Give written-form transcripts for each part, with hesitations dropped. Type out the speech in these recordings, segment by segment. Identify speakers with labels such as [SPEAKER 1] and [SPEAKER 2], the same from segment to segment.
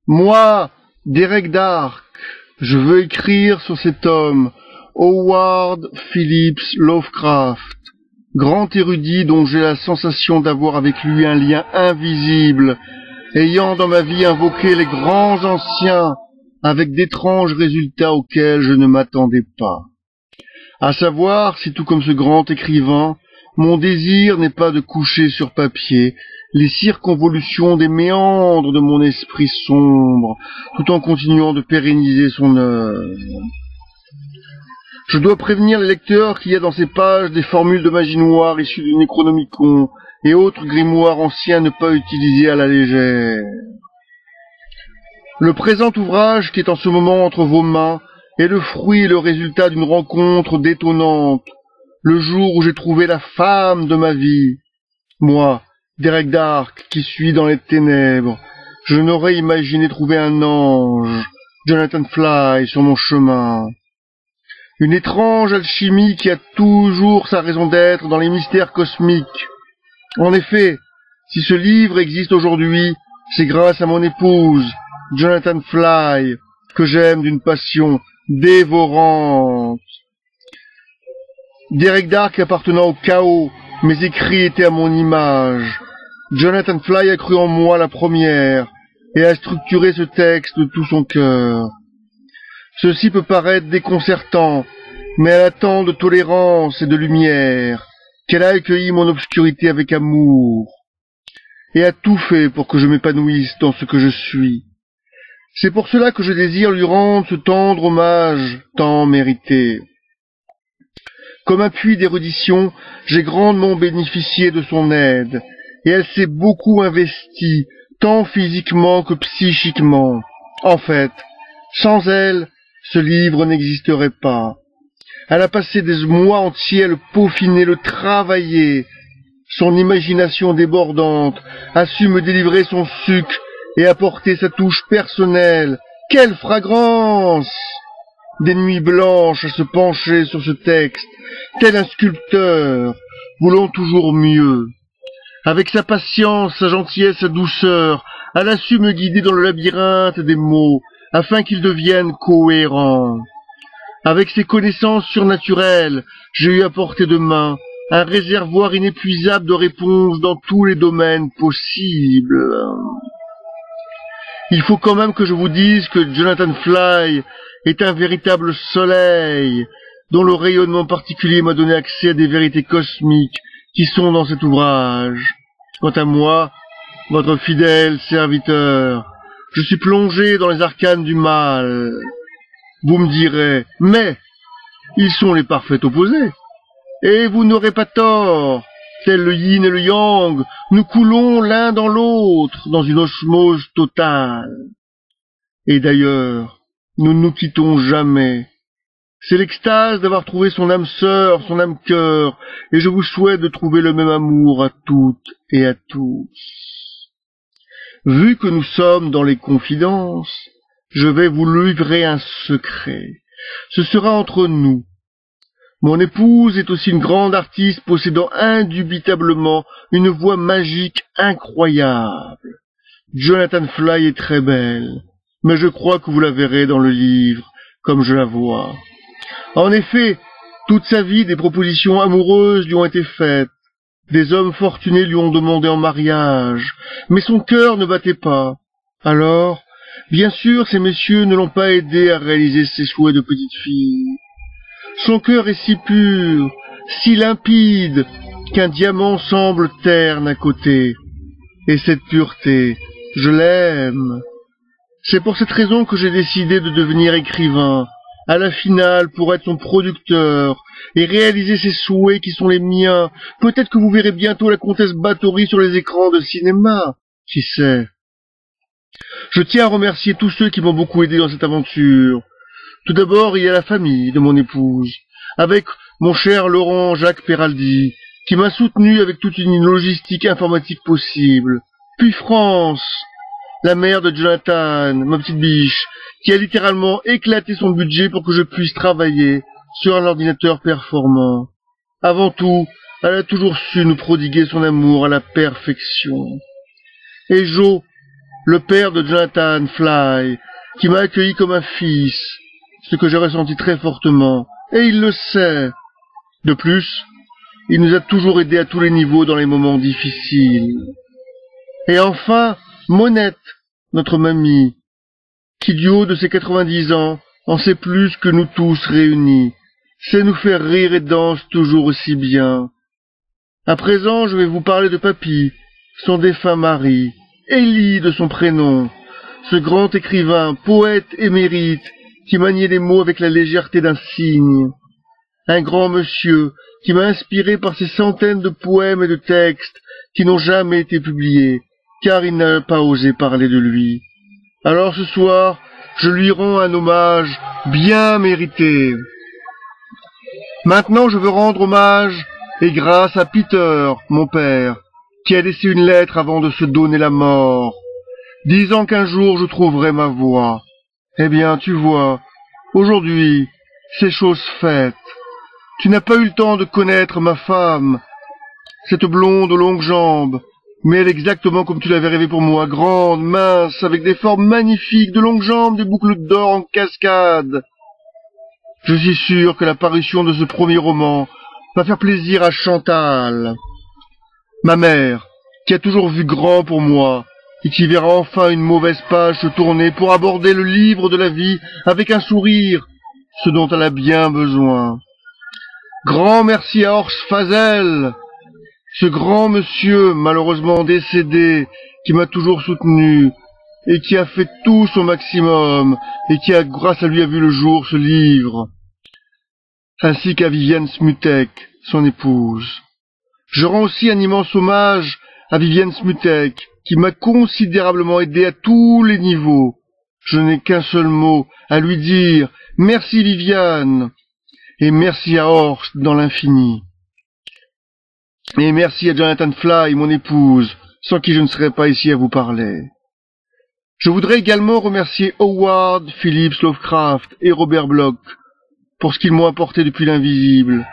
[SPEAKER 1] Moi, Derek Dark, je veux écrire sur cet homme, Howard Phillips Lovecraft, grand érudit dont j'ai la sensation d'avoir avec lui un lien invisible, ayant dans ma vie invoqué les grands anciens avec d'étranges résultats auxquels je ne m'attendais pas. À savoir, si tout comme ce grand écrivain, mon désir n'est pas de coucher sur papier les circonvolutions des méandres de mon esprit sombre, tout en continuant de pérenniser son œuvre. Je dois prévenir les lecteurs qu'il y a dans ces pages des formules de magie noire issues du Necronomicon et autres grimoires anciens ne pas utilisés à la légère. Le présent ouvrage qui est en ce moment entre vos mains est le fruit et le résultat d'une rencontre détonnante, le jour où j'ai trouvé la femme de ma vie. Moi, Derek Dark, qui suis dans les ténèbres, je n'aurais imaginé trouver un ange, Jonathan Fly, sur mon chemin. Une étrange alchimie qui a toujours sa raison d'être dans les mystères cosmiques. En effet, si ce livre existe aujourd'hui, c'est grâce à mon épouse, Jonathan Fly, que j'aime d'une passion dévorante. Derek Dark appartenant au chaos, mes écrits étaient à mon image. Jonathan Fly a cru en moi la première et a structuré ce texte de tout son cœur. Ceci peut paraître déconcertant, mais elle a tant de tolérance et de lumière qu'elle a accueilli mon obscurité avec amour et a tout fait pour que je m'épanouisse dans ce que je suis. C'est pour cela que je désire lui rendre ce tendre hommage tant mérité. Comme appui d'érudition, j'ai grandement bénéficié de son aide, et elle s'est beaucoup investie, tant physiquement que psychiquement. En fait, sans elle, ce livre n'existerait pas. Elle a passé des mois entiers à le peaufiner, le travailler. Son imagination débordante a su me délivrer son sucre et apporter sa touche personnelle. Quelle fragrance! Des nuits blanches à se pencher sur ce texte, tel un sculpteur, voulant toujours mieux. Avec sa patience, sa gentillesse, sa douceur, elle a su me guider dans le labyrinthe des mots, afin qu'ils deviennent cohérents. Avec ses connaissances surnaturelles, j'ai eu à portée de main un réservoir inépuisable de réponses dans tous les domaines possibles. Il faut quand même que je vous dise que Jonathan Fly est un véritable soleil, dont le rayonnement particulier m'a donné accès à des vérités cosmiques qui sont dans cet ouvrage. Quant à moi, votre fidèle serviteur, je suis plongé dans les arcanes du mal. Vous me direz, mais ils sont les parfaits opposés. Et vous n'aurez pas tort. Tel le yin et le yang, nous coulons l'un dans l'autre, dans une osmose totale. Et d'ailleurs, nous ne nous quittons jamais. C'est l'extase d'avoir trouvé son âme sœur, son âme cœur, et je vous souhaite de trouver le même amour à toutes et à tous. Vu que nous sommes dans les confidences, je vais vous livrer un secret. Ce sera entre nous. Mon épouse est aussi une grande artiste possédant indubitablement une voix magique incroyable. Jonathan Fly est très belle, mais je crois que vous la verrez dans le livre, comme je la vois. En effet, toute sa vie, des propositions amoureuses lui ont été faites. Des hommes fortunés lui ont demandé en mariage, mais son cœur ne battait pas. Alors, bien sûr, ces messieurs ne l'ont pas aidé à réaliser ses souhaits de petite fille. Son cœur est si pur, si limpide, qu'un diamant semble terne à côté. Et cette pureté, je l'aime. C'est pour cette raison que j'ai décidé de devenir écrivain, à la finale pour être son producteur et réaliser ses souhaits qui sont les miens. Peut-être que vous verrez bientôt la comtesse Bathory sur les écrans de cinéma, qui sait. Je tiens à remercier tous ceux qui m'ont beaucoup aidé dans cette aventure. Tout d'abord, il y a la famille de mon épouse, avec mon cher Laurent Jacques Peraldi, qui m'a soutenu avec toute une logistique informatique possible. Puis France, la mère de Jonathan, ma petite biche, qui a littéralement éclaté son budget pour que je puisse travailler sur un ordinateur performant. Avant tout, elle a toujours su nous prodiguer son amour à la perfection. Et Jo, le père de Jonathan Fly, qui m'a accueilli comme un fils, ce que j'ai ressenti très fortement, et il le sait. De plus, il nous a toujours aidés à tous les niveaux dans les moments difficiles. Et enfin, Monette, notre mamie, qui du haut de ses 90 ans en sait plus que nous tous réunis, sait nous faire rire et danse toujours aussi bien. À présent, je vais vous parler de Papy, son défunt mari, Élie de son prénom, ce grand écrivain, poète émérite, qui maniait les mots avec la légèreté d'un cygne. Un grand monsieur qui m'a inspiré par ces centaines de poèmes et de textes qui n'ont jamais été publiés, car il n'a pas osé parler de lui. Alors ce soir, je lui rends un hommage bien mérité. Maintenant, je veux rendre hommage, et grâce à Peter, mon père, qui a laissé une lettre avant de se donner la mort, disant qu'un jour je trouverai ma voie. Eh bien, tu vois, aujourd'hui, c'est chose faite. Tu n'as pas eu le temps de connaître ma femme, cette blonde aux longues jambes, mais elle est exactement comme tu l'avais rêvé pour moi, grande, mince, avec des formes magnifiques, de longues jambes, des boucles d'or en cascade. Je suis sûr que la parution de ce premier roman va faire plaisir à Chantal, ma mère, qui a toujours vu grand pour moi, et qui verra enfin une mauvaise page se tourner pour aborder le livre de la vie avec un sourire, ce dont elle a bien besoin. Grand merci à Horst Fazel, ce grand monsieur malheureusement décédé, qui m'a toujours soutenu, et qui a fait tout son maximum, et qui a, grâce à lui, a vu le jour ce livre, ainsi qu'à Viviane Smutek, son épouse. Je rends aussi un immense hommage à Viviane Smutek, qui m'a considérablement aidé à tous les niveaux. Je n'ai qu'un seul mot à lui dire, merci Viviane, et merci à Horst dans l'infini. Et merci à Jonathan Fly, mon épouse, sans qui je ne serais pas ici à vous parler. Je voudrais également remercier Howard Phillips Lovecraft et Robert Bloch pour ce qu'ils m'ont apporté depuis l'invisible,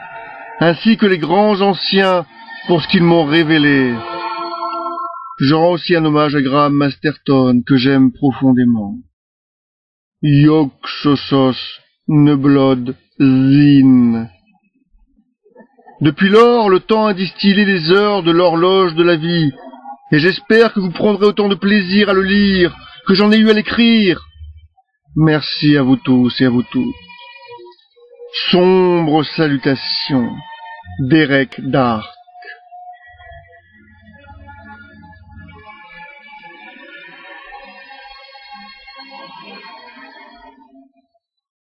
[SPEAKER 1] ainsi que les grands anciens pour ce qu'ils m'ont révélé. Je rends aussi un hommage à Graham Masterton, que j'aime profondément. Yok sosos neblod zin. Depuis lors, le temps a distillé les heures de l'horloge de la vie, et j'espère que vous prendrez autant de plaisir à le lire que j'en ai eu à l'écrire. Merci à vous tous et à vous toutes. Sombre salutation, Derek Dark.